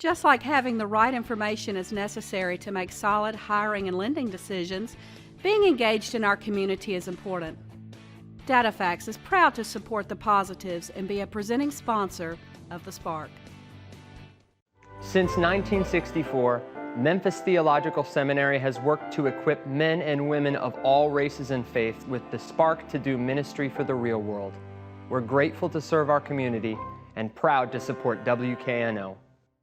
Just like having the right information is necessary to make solid hiring and lending decisions, being engaged in our community is important. DataFax is proud to support the positives and be a presenting sponsor of the Spark. Since 1964, Memphis Theological Seminary has worked to equip men and women of all races and faiths with the spark to do ministry for the real world. We're grateful to serve our community and proud to support WKNO.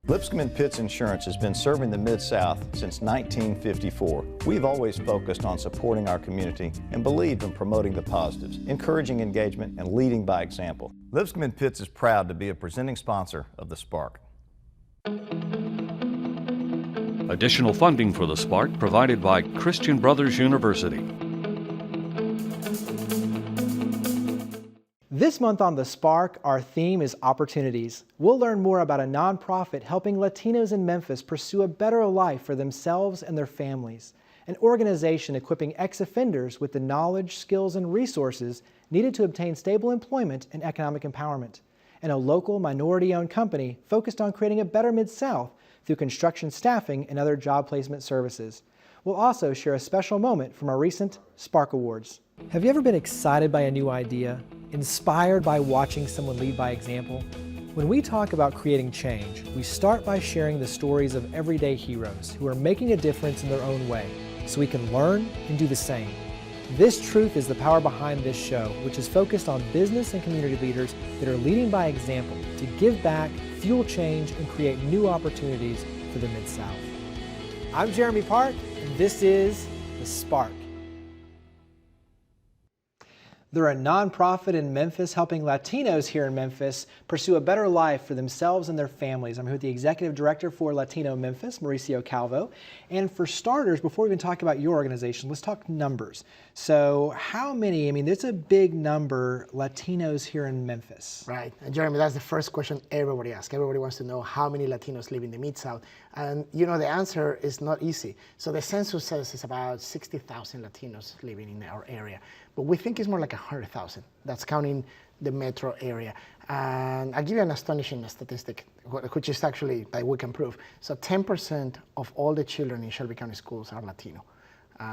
Lipscomb & Pitts Insurance has been serving the Mid-South since 1954. We've always focused on supporting our community and believed in promoting the positives, encouraging engagement, and leading by example. Lipscomb & Pitts is proud to be a presenting sponsor of the Spark. Additional funding for the Spark provided by Christian Brothers University. This month on The Spark, our theme is opportunities. We'll learn more about a nonprofit helping Latinos in Memphis pursue a better life for themselves and their families. An organization equipping ex-offenders with the knowledge, skills, and resources needed to obtain stable employment and economic empowerment. And a local minority-owned company focused on creating a better Mid-South through construction staffing and other job placement services. We'll also share a special moment from our recent Spark Awards. Have you ever been excited by a new idea? Inspired by watching someone lead by example? When we talk about creating change, we start by sharing the stories of everyday heroes who are making a difference in their own way, so we can learn and do the same. This truth is the power behind this show, which is focused on business and community leaders that are leading by example to give back, fuel change, and create new opportunities for the Mid-South. I'm Jeremy Park, and this is The Spark. They're a nonprofit in Memphis helping Latinos here in Memphis pursue a better life for themselves and their families. I'm here with the Executive Director for Latino Memphis, Mauricio Calvo. And for starters, before we even talk about your organization, let's talk numbers. So how many, there's a big number, Latinos here in Memphis. Right, and Jeremy, that's the first question everybody asks. Everybody wants to know how many Latinos live in the Mid-South. And the answer is not easy. So the census says it's about 60,000 Latinos living in our area. But we think it's more like 100,000. That's counting the metro area. And I'll give you an astonishing statistic, which is actually that we can prove. So 10% of all the children in Shelby County schools are Latino.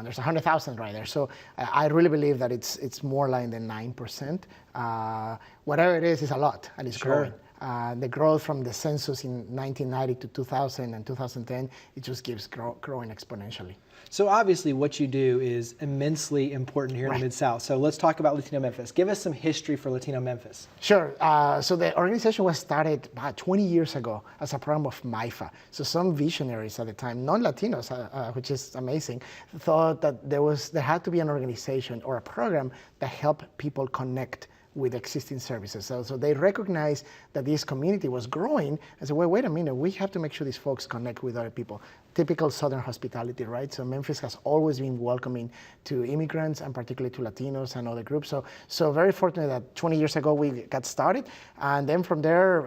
There's 100,000 right there. So I really believe that it's more like the 9%. Whatever it is a lot, and it's growing. The growth from the census in 1990 to 2000 and 2010, it just keeps growing exponentially. So obviously what you do is immensely important here in the Mid-South. So let's talk about Latino Memphis. Give us some history for Latino Memphis. Sure. So the organization was started about 20 years ago as a program of MIFA. So some visionaries at the time, non-Latinos, which is amazing, thought that there had to be an organization or a program that helped people connect with existing services. So they recognized that this community was growing and said, well, wait a minute, we have to make sure these folks connect with other people. Typical Southern hospitality, right? So Memphis has always been welcoming to immigrants and particularly to Latinos and other groups. So very fortunate that 20 years ago we got started. And then from there,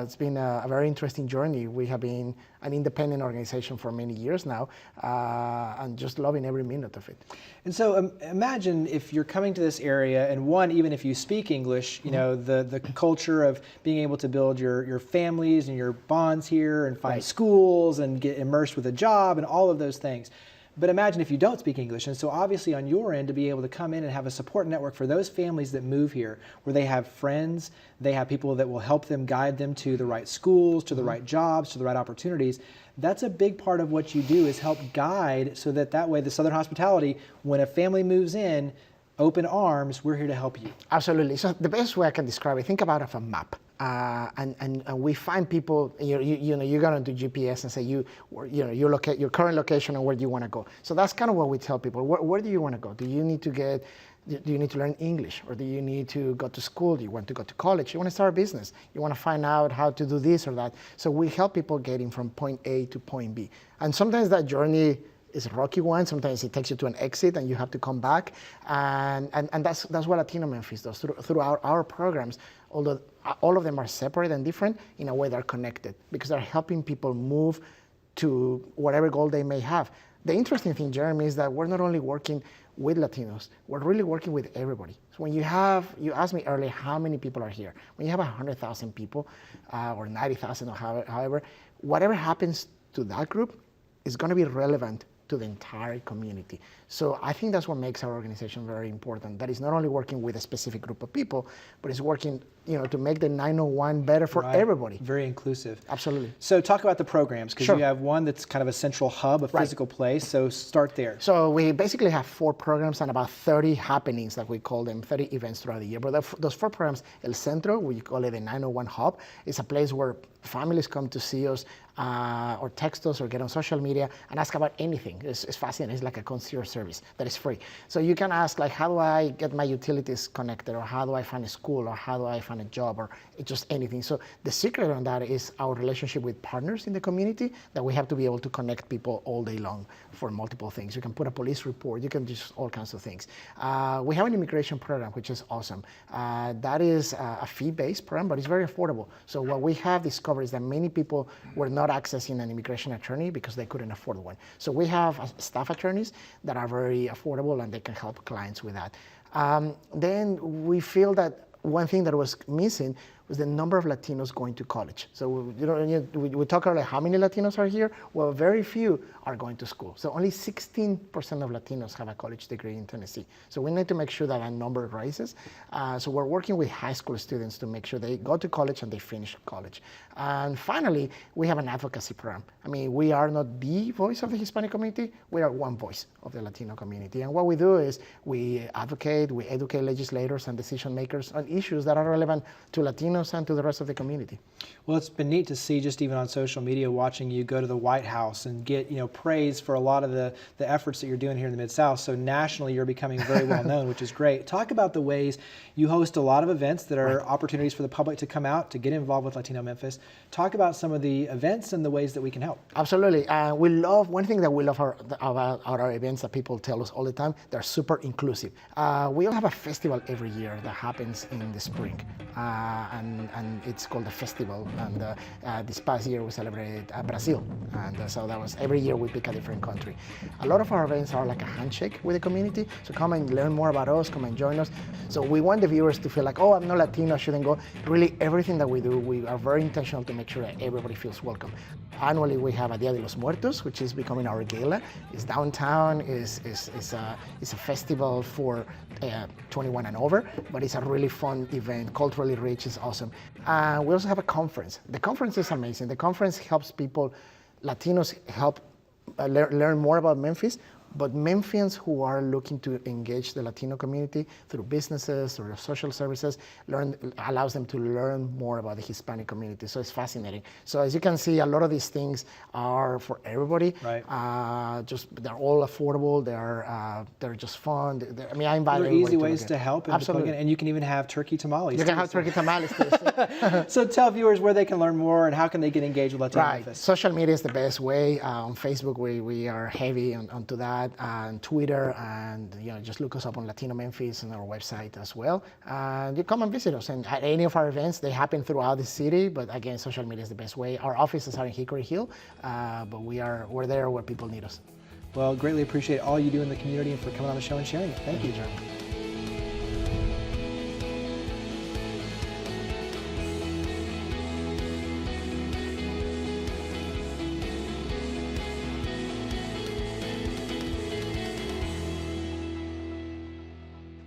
it's been a very interesting journey. We have been an independent organization for many years now, and just loving every minute of it. And so imagine if you're coming to this area, and even if you speak English, the culture of being able to build your families and your bonds here and find schools and get immersed with a job and all of those things. But imagine if you don't speak English. And so obviously on your end, to be able to come in and have a support network for those families that move here, where they have friends, they have people that will help them, guide them to the right schools, to the right jobs, to the right opportunities. That's a big part of what you do, is help guide so that way the Southern hospitality, when a family moves in, open arms, we're here to help you. Absolutely. So the best way I can describe it, think about it as a map. And we find people, you go into GPS and say, your current location and where do you want to go. So that's kind of what we tell people. Where do you want to go? Do you need to learn English, or do you need to go to school? Do you want to go to college? You want to start a business? You want to find out how to do this or that? So we help people getting from point A to point B. And sometimes that journey is a rocky one. Sometimes it takes you to an exit and you have to come back. And that's what Latino Memphis does. Through our programs, although all of them are separate and different, in a way they're connected because they're helping people move to whatever goal they may have. The interesting thing, Jeremy, is that we're not only working with Latinos, we're really working with everybody. So when you asked me earlier how many people are here. When you have 100,000 people, or 90,000 or however, whatever happens to that group is going to be relevant to the entire community. So I think that's what makes our organization very important. That is not only working with a specific group of people, but it's working, to make the 901 better for everybody. Very inclusive. Absolutely. So talk about the programs, because Sure. you have one that's kind of a central hub, a physical place. So start there. So we basically have 4 programs and about 30 happenings, that we call them, 30 events throughout the year. But those 4 programs, El Centro, we call it the 901 Hub, is a place where families come to see us or text us or get on social media and ask about anything. It's fascinating. It's like a concierge service that is free. So you can ask, like, how do I get my utilities connected, or how do I find a school, or how do I find a job, or just anything. So the secret on that is our relationship with partners in the community, that we have to be able to connect people all day long for multiple things. You can put a police report, you can do all kinds of things. We have an immigration program, which is awesome. That is a fee-based program, but it's very affordable. So what we have discovered is that many people were not accessing an immigration attorney because they couldn't afford one. So we have staff attorneys that are very affordable, and they can help clients with that. Then we feel that one thing that was missing was the number of Latinos going to college. So we talk about how many Latinos are here. Well, very few are going to school. So only 16% of Latinos have a college degree in Tennessee. So we need to make sure that that number rises. So we're working with high school students to make sure they go to college and they finish college. And finally, we have an advocacy program. I mean, we are not the voice of the Hispanic community. We are one voice of the Latino community. And what we do is we advocate, we educate legislators and decision makers on issues that are relevant to Latinos and to the rest of the community. Well, it's been neat to see, just even on social media, watching you go to the White House and get praise for a lot of the efforts that you're doing here in the Mid-South. So nationally, you're becoming very well known, which is great. Talk about the ways you host a lot of events that are opportunities for the public to come out, to get involved with Latino Memphis. Talk about some of the events and the ways that we can help. Absolutely. We love, one thing that we love about our events that people tell us all the time, they're super inclusive. We have a festival every year that happens in the spring, and it's called the festival. And this past year we celebrated Brazil, and so that was, every year we pick a different country. A lot of our events are like a handshake with the community, so come and learn more about us, come and join us. So we want the viewers to feel like, oh, I'm not Latino, I shouldn't go. Really, everything that we do, we are very intentional to make sure that everybody feels welcome. Annually, we have a Dia de los Muertos, which is becoming our gala. It's downtown, it's a festival for 21 and over, but it's a really fun event, culturally rich, it's awesome. We also have a conference. The conference is amazing. The conference helps people, Latinos help learn more about Memphis, but Memphians who are looking to engage the Latino community through businesses or social services, allows them to learn more about the Hispanic community. So it's fascinating. So as you can see, a lot of these things are for everybody. Right. They're all affordable. They're just fun. I invite They're easy ways to help. Absolutely. And you can even have turkey tamales. You can have turkey tamales too. So tell viewers where they can learn more and how can they get engaged with Latino Memphis. Social media is the best way. On Facebook, we are heavy onto that. And Twitter, and just look us up on Latino Memphis and our website as well. And you come and visit us. And at any of our events, they happen throughout the city. But again, social media is the best way. Our offices are in Hickory Hill, but we're there where people need us. Well, greatly appreciate all you do in the community and for coming on the show and sharing it. Thank you, John.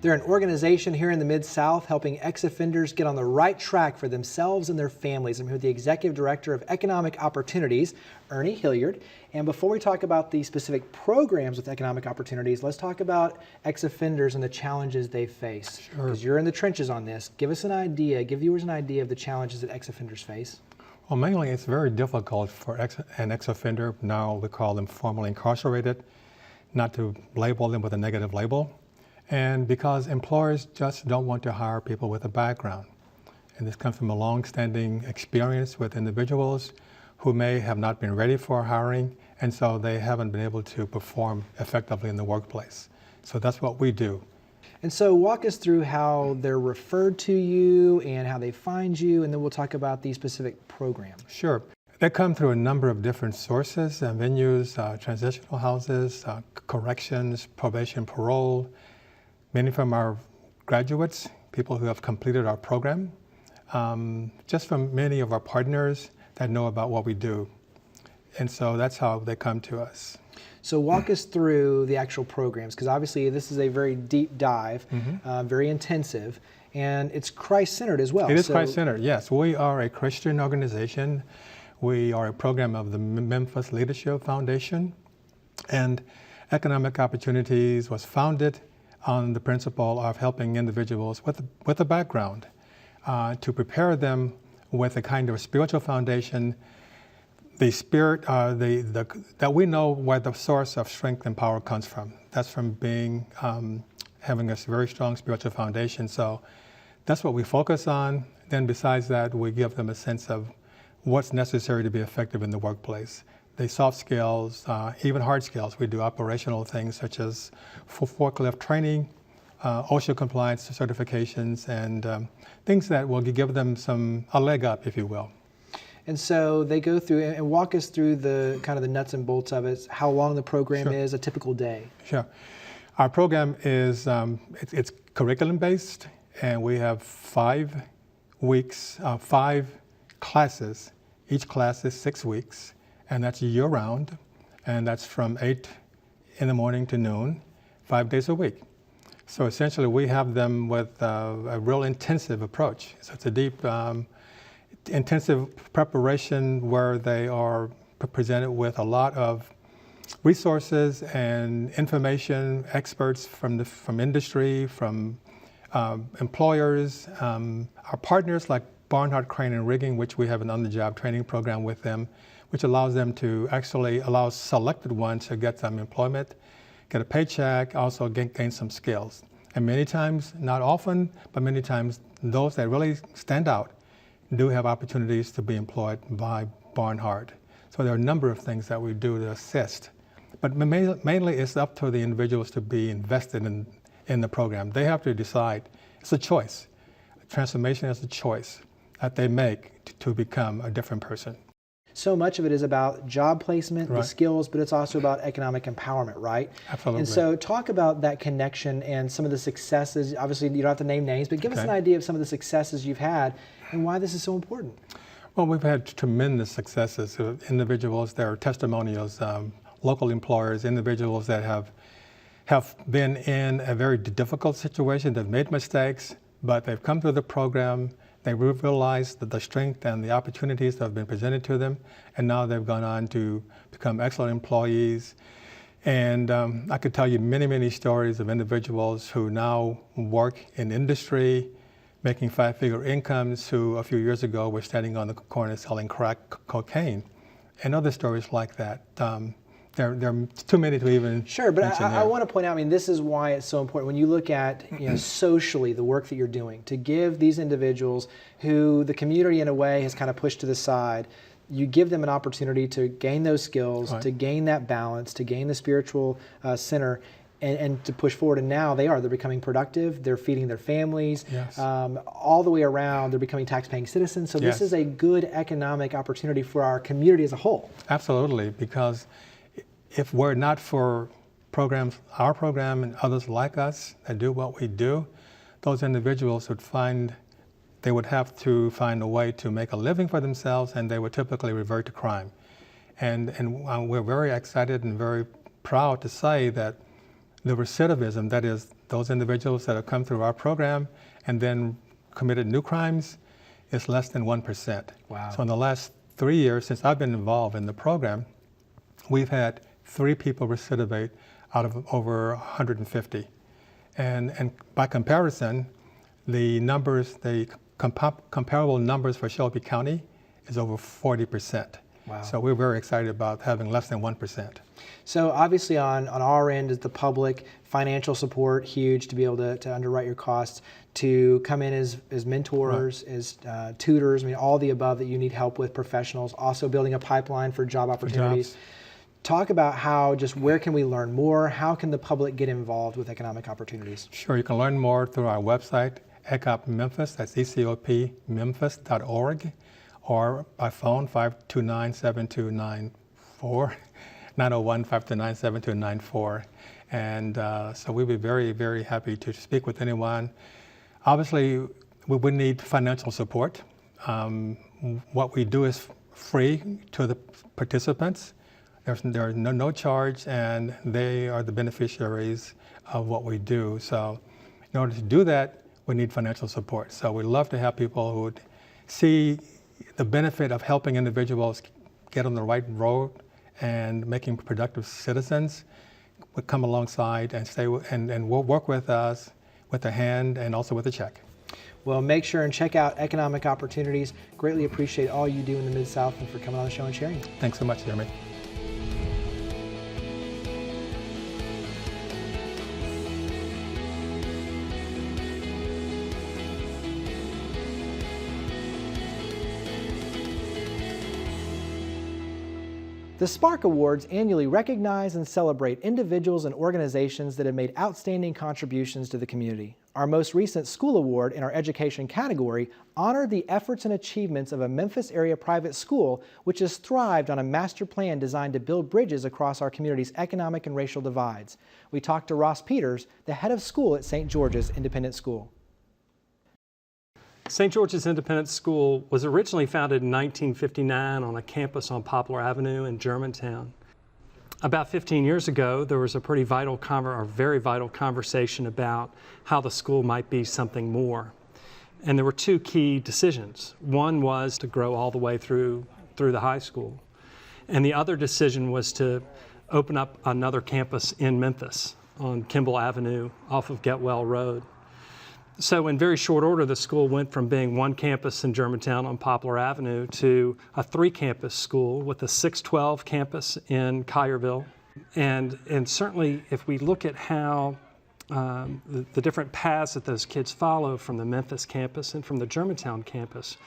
They're an organization here in the Mid-South helping ex-offenders get on the right track for themselves and their families. I'm here with the Executive Director of Economic Opportunities, Ernie Hilliard. And before we talk about the specific programs with Economic Opportunities, let's talk about ex-offenders and the challenges they face. Sure. Because you're in the trenches on this. Give us an idea, give viewers an idea of the challenges that ex-offenders face. Well, mainly it's very difficult for an ex-offender, now we call them formerly incarcerated, not to label them with a negative label. And because employers just don't want to hire people with a background. And this comes from a long-standing experience with individuals who may have not been ready for hiring, and so they haven't been able to perform effectively in the workplace. So that's what we do. And so walk us through how they're referred to you and how they find you, and then we'll talk about these specific programs. Sure. They come through a number of different sources and venues, transitional houses, corrections, probation, parole, many from our graduates, people who have completed our program, just from many of our partners that know about what we do. And so that's how they come to us. So walk us through the actual programs, because obviously this is a very deep dive, very intensive, and it's Christ-centered as well. It is Christ-centered, yes. We are a Christian organization. We are a program of the Memphis Leadership Foundation, and Economic Opportunities was founded on the principle of helping individuals with a background to prepare them with a kind of spiritual foundation, the spirit, that we know where the source of strength and power comes from. That's from being, having a very strong spiritual foundation. So that's what we focus on. Then besides that, we give them a sense of what's necessary to be effective in the workplace. The soft skills, even hard skills. We do operational things such as forklift training, OSHA compliance certifications, and things that will give them a leg up, if you will. And so they go through and walk us through the kind of the nuts and bolts of it, how long the program is, a typical day. Sure. Our program is, it's curriculum based, and we have 5 weeks, 5 classes. Each class is 6 weeks, and that's year round, and that's from 8 in the morning to noon, 5 days a week. So essentially we have them with a real intensive approach. So it's a deep, intensive preparation where they are presented with a lot of resources and information, experts from industry, from employers, our partners like Barnhart Crane and Rigging, which we have an on-the-job training program with them, which allows them to actually allow selected ones to get some employment, get a paycheck, also gain some skills. And many times, not often, but many times, those that really stand out do have opportunities to be employed by Barnhart. So there are a number of things that we do to assist. But mainly it's up to the individuals to be invested in the program. They have to decide. It's a choice. Transformation is a choice that they make to become a different person. So much of it is about job placement, the skills, but it's also about economic empowerment, right? Absolutely. And so talk about that connection and some of the successes. Obviously, you don't have to name names, but give us an idea of some of the successes you've had and why this is so important. Well, we've had tremendous successes of individuals. There are testimonials, local employers, individuals that have been in a very difficult situation, they've made mistakes, but they've come through the program. They realized the strength and the opportunities that have been presented to them, and now they've gone on to become excellent employees. And I could tell you many, many stories of individuals who now work in industry, making 5-figure incomes, who a few years ago were standing on the corner selling crack cocaine, and other stories like that. There are too many to even but I want to point out, I mean, this is why it's so important. When you look at, socially, the work that you're doing, to give these individuals who the community in a way has kind of pushed to the side, you give them an opportunity to gain those skills, to gain that balance, to gain the spiritual center, and to push forward. And now they're becoming productive, they're feeding their families, all the way around, they're becoming tax-paying citizens. So this is a good economic opportunity for our community as a whole. Absolutely, because if were not for programs, our program and others like us that do what we do, those individuals would have to find a way to make a living for themselves, and they would typically revert to crime. And we're very excited and very proud to say that the recidivism, that is, those individuals that have come through our program and then committed new crimes, is less than 1%. Wow. So in the last 3 years, since I've been involved in the program, we've had 3 people recidivate out of over 150. And by comparison, the numbers, the comparable numbers for Shelby County is over 40%. Wow. So we're very excited about having less than 1%. So obviously on our end is the public, financial support, huge to be able to underwrite your costs, to come in as mentors, as tutors, I mean, all the above that you need help with, professionals, also building a pipeline for job opportunities. Talk about where can we learn more? How can the public get involved with economic opportunities? Sure, you can learn more through our website, ECOP Memphis, that's ECOP Memphis.org, or by phone, 529-7294, 901-529-7294. And so we'd be very, very happy to speak with anyone. Obviously, we would need financial support. What we do is free to the participants. There's no charge, and they are the beneficiaries of what we do. So in order to do that, we need financial support. So we love to have people who would see the benefit of helping individuals get on the right road and making productive citizens, would come alongside and and will work with us with a hand and also with a check. Well, make sure and check out Economic Opportunities. Greatly appreciate all you do in the Mid-South and for coming on the show and sharing. Thanks so much, Jeremy. The Spark Awards annually recognize and celebrate individuals and organizations that have made outstanding contributions to the community. Our most recent school award in our education category honored the efforts and achievements of a Memphis area private school which has thrived on a master plan designed to build bridges across our community's economic and racial divides. We talked to Ross Peters, the head of school at St. George's Independent School. St. George's Independent School was originally founded in 1959 on a campus on Poplar Avenue in Germantown. About 15 years ago, there was a very vital conversation about how the school might be something more. And there were two key decisions. One was to grow all the way through the high school. And the other decision was to open up another campus in Memphis on Kimball Avenue off of Getwell Road. So in very short order, the school went from being one campus in Germantown on Poplar Avenue to a 3-campus school with a 612 campus in Collierville. And certainly if we look at how the different paths that those kids follow from the Memphis campus and from the Germantown campus,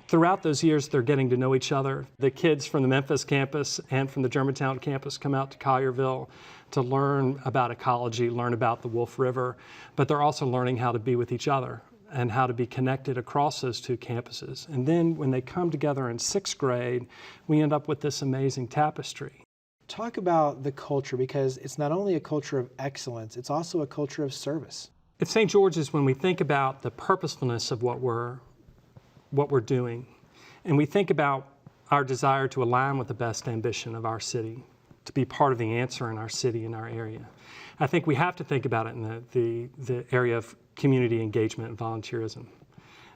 throughout those years, they're getting to know each other. The kids from the Memphis campus and from the Germantown campus come out to Collierville to learn about ecology, learn about the Wolf River, but they're also learning how to be with each other and how to be connected across those two campuses. And then when they come together in 6th grade, we end up with this amazing tapestry. Talk about the culture, because it's not only a culture of excellence, it's also a culture of service. At St. George's, when we think about the purposefulness of what we're doing, and we think about our desire to align with the best ambition of our city, to be part of the answer in our city, in our area, I think we have to think about it in the area of community engagement and volunteerism.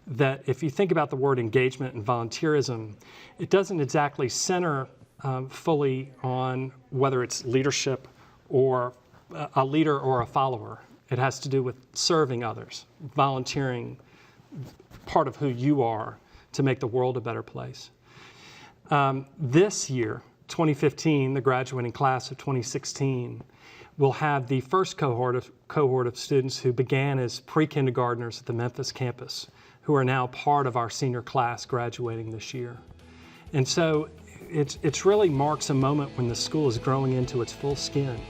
That if you think about the word engagement and volunteerism, it doesn't exactly center fully on whether it's leadership or a leader or a follower. It has to do with serving others, volunteering, part of who you are to make the world a better place. This year, 2015, the graduating class of 2016, will have the first cohort of students who began as pre-kindergartners at the Memphis campus, who are now part of our senior class graduating this year. And so it really marks a moment when the school is growing into its full skin.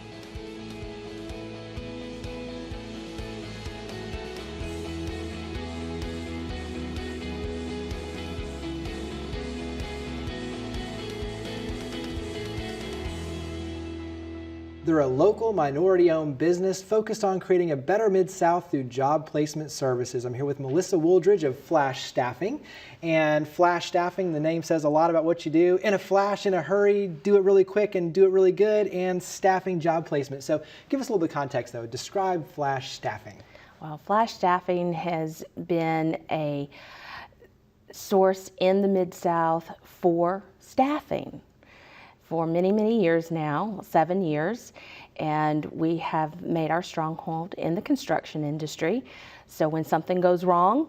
They're a local minority-owned business focused on creating a better Mid-South through job placement services. I'm here with Melissa Wooldridge of Flash Staffing. And Flash Staffing, the name says a lot about what you do. In a flash, in a hurry, do it really quick and do it really good, and staffing job placement. So give us a little bit of context though. Describe Flash Staffing. Well, Flash Staffing has been a source in the Mid-South for staffing for many, many years now, 7 years, and we have made our stronghold in the construction industry. So when something goes wrong,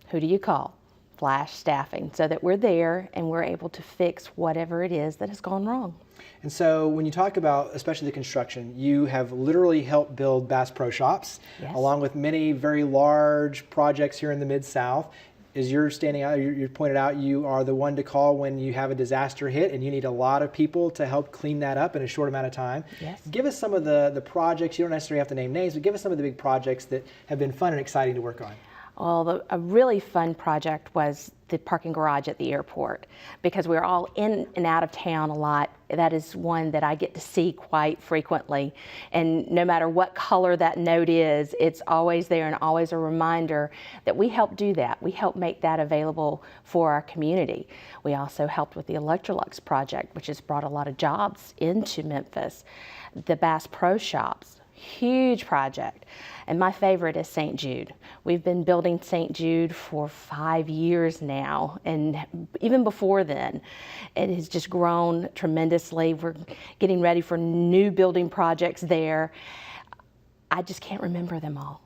who do you call? Flash Staffing, so that we're there and we're able to fix whatever it is that has gone wrong. And so when you talk about, especially the construction, you have literally helped build Bass Pro Shops, Yes. along with many very large projects here in the Mid-South. As you're standing out, you pointed out, you are the one to call when you have a disaster hit and you need a lot of people to help clean that up in a short amount of time. Yes. Give us some of the projects, you don't necessarily have to name names, but give us some of the big projects that have been fun and exciting to work on. Well, a really fun project was the parking garage at the airport, because we're all in and out of town a lot. That is one that I get to see quite frequently. And no matter what color that note is, it's always there and always a reminder that we help do that. We help make that available for our community. We also helped with the Electrolux project, which has brought a lot of jobs into Memphis. The Bass Pro Shops, huge project. And my favorite is St. Jude. We've been building St. Jude for 5 years now, and even before then, it has just grown tremendously. We're getting ready for new building projects there. I just can't remember them all.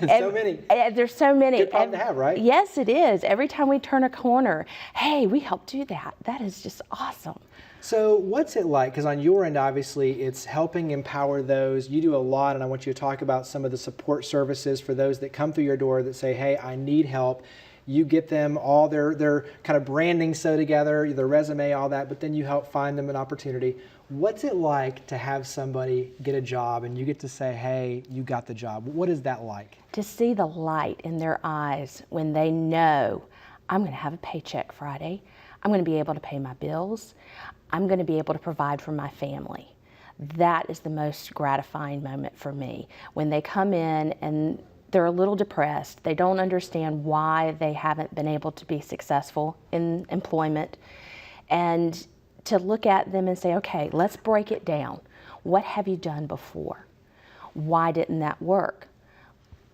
So many. There's so many. Good problem to have, right? Yes, it is. Every time we turn a corner, hey, we helped do that. That is just awesome. So what's it like? Because on your end, obviously, it's helping empower those. You do a lot, and I want you to talk about some of the support services for those that come through your door that say, hey, I need help. You get them all their kind of branding so together, their resume, all that, but then you help find them an opportunity. What's it like to have somebody get a job and you get to say, hey, you got the job? What is that like? To see the light in their eyes when they know I'm going to have a paycheck Friday, I'm going to be able to pay my bills, I'm going to be able to provide for my family. That is the most gratifying moment for me. When they come in and they're a little depressed, they don't understand why they haven't been able to be successful in employment, and to look at them and say, okay, let's break it down. What have you done before? Why didn't that work?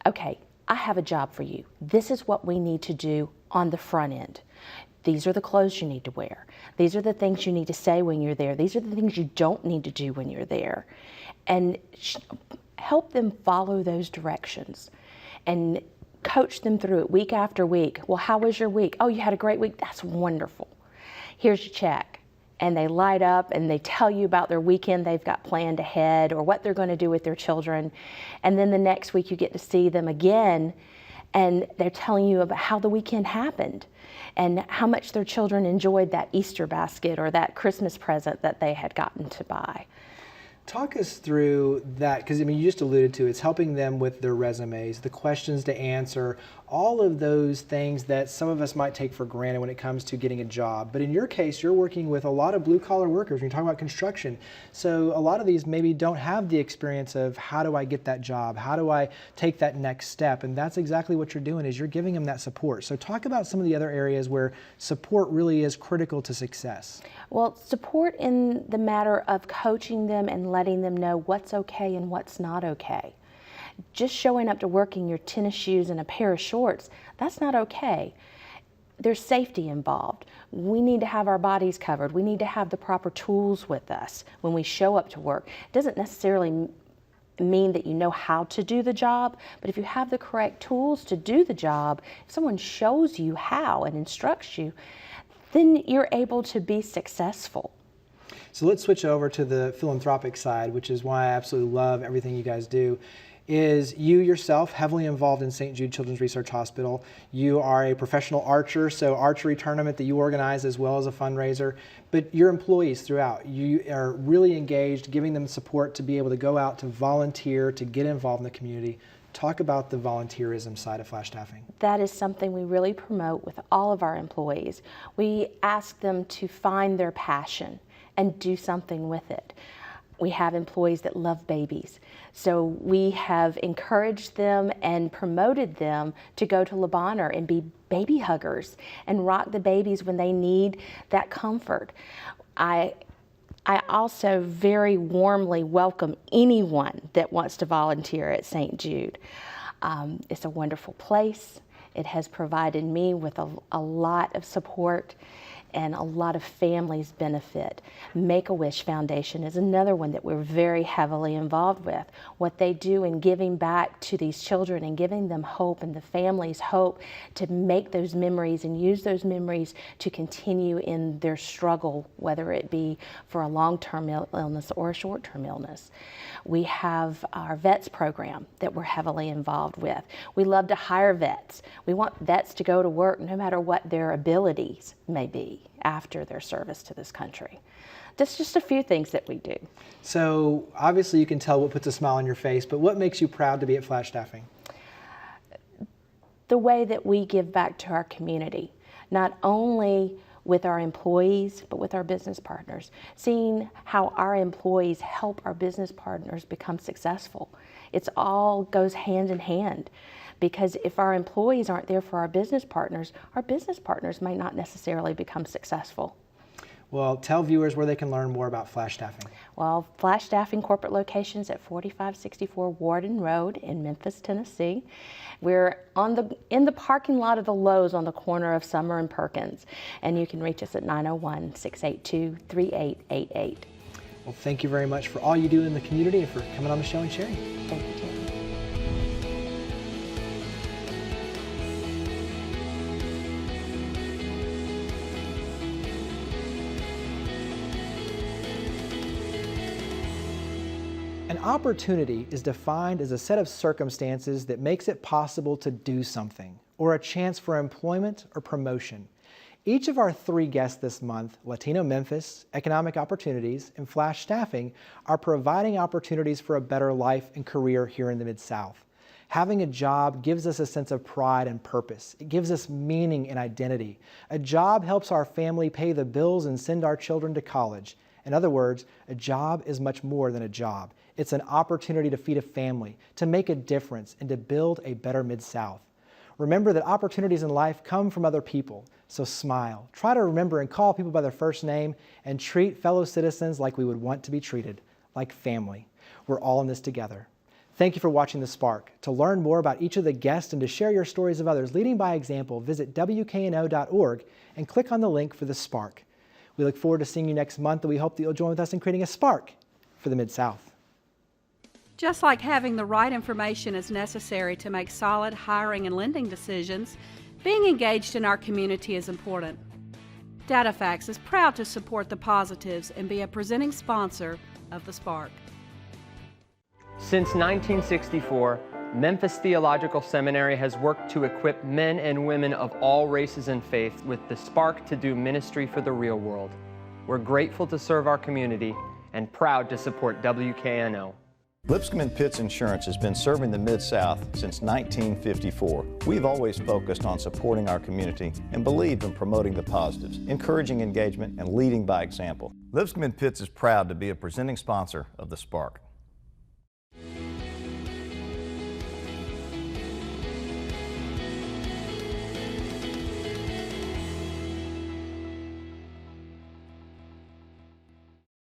Okay, I have a job for you. This is what we need to do on the front end. These are the clothes you need to wear. These are the things you need to say when you're there. These are the things you don't need to do when you're there. And help them follow those directions and coach them through it week after week. Well, how was your week? Oh, you had a great week. That's wonderful. Here's your check. And they light up and they tell you about their weekend they've got planned ahead or what they're going to do with their children. And then the next week you get to see them again, and they're telling you about how the weekend happened and how much their children enjoyed that Easter basket or that Christmas present that they had gotten to buy. Talk us through that, because I mean, you just alluded to it's helping them with their resumes, the questions to answer, all of those things that some of us might take for granted when it comes to getting a job. But in your case, you're working with a lot of blue-collar workers. When you talk about construction, so a lot of these maybe don't have the experience of how do I get that job? How do I take that next step? And that's exactly what you're doing, is you're giving them that support. So talk about some of the other areas where support really is critical to success. Well, support in the matter of coaching them and letting them know what's okay and what's not okay. Just showing up to work in your tennis shoes and a pair of shorts, that's not okay. There's safety involved. We need to have our bodies covered. We need to have the proper tools with us when we show up to work. It doesn't necessarily mean that you know how to do the job, but if you have the correct tools to do the job, if someone shows you how and instructs you, then you're able to be successful. So let's switch over to the philanthropic side, which is why I absolutely love everything you guys do. Is you yourself heavily involved in St. Jude Children's Research Hospital. You are a professional archer, so archery tournament that you organize as well as a fundraiser, but your employees throughout, you are really engaged, giving them support to be able to go out to volunteer, to get involved in the community. Talk about the volunteerism side of Flash Staffing. That is something we really promote with all of our employees. We ask them to find their passion and do something with it. We have employees that love babies, so we have encouraged them and promoted them to go to Le Bonheur and be baby huggers and rock the babies when they need that comfort. I also very warmly welcome anyone that wants to volunteer at St. Jude. It's a wonderful place. It has provided me with a lot of support and a lot of families benefit. Make-A-Wish Foundation is another one that we're very heavily involved with. What they do in giving back to these children and giving them hope and the families hope to make those memories and use those memories to continue in their struggle, whether it be for a long-term illness or a short-term illness. We have our vets program that we're heavily involved with. We love to hire vets. We want vets to go to work no matter what their abilities may be after their service to this country. That's just a few things that we do. So obviously you can tell what puts a smile on your face, but what makes you proud to be at Flash Staffing? The way that we give back to our community. not only with our employees, but with our business partners, seeing how our employees help our business partners become successful. It's all goes hand in hand, because if our employees aren't there for our business partners might not necessarily become successful. Well, tell viewers where they can learn more about Flash Staffing. Well, Flash Staffing corporate locations at 4564 Warden Road in Memphis, Tennessee. We're in the parking lot of the Lowe's on the corner of Summer and Perkins, and you can reach us at 901-682-3888. Well, thank you very much for all you do in the community and for coming on the show and sharing. Thank you, Tim. An opportunity is defined as a set of circumstances that makes it possible to do something, or a chance for employment or promotion. Each of our 3 guests this month, Latino Memphis, Economic Opportunities, and Flash Staffing, are providing opportunities for a better life and career here in the Mid-South. Having a job gives us a sense of pride and purpose. It gives us meaning and identity. A job helps our family pay the bills and send our children to college. In other words, a job is much more than a job. It's an opportunity to feed a family, to make a difference, and to build a better Mid-South. Remember that opportunities in life come from other people, so smile. Try to remember and call people by their first name and treat fellow citizens like we would want to be treated, like family. We're all in this together. Thank you for watching The Spark. To learn more about each of the guests and to share your stories of others leading by example, visit WKNO.org and click on the link for The Spark. We look forward to seeing you next month, and we hope that you'll join with us in creating a spark for the Mid-South. Just like having the right information is necessary to make solid hiring and lending decisions, being engaged in our community is important. DataFax is proud to support the positives and be a presenting sponsor of The Spark. Since 1964, Memphis Theological Seminary has worked to equip men and women of all races and faiths with the spark to do ministry for the real world. We're grateful to serve our community and proud to support WKNO. Lipscomb & Pitts Insurance has been serving the Mid-South since 1954. We've always focused on supporting our community and believed in promoting the positives, encouraging engagement, and leading by example. Lipscomb & Pitts is proud to be a presenting sponsor of The Spark.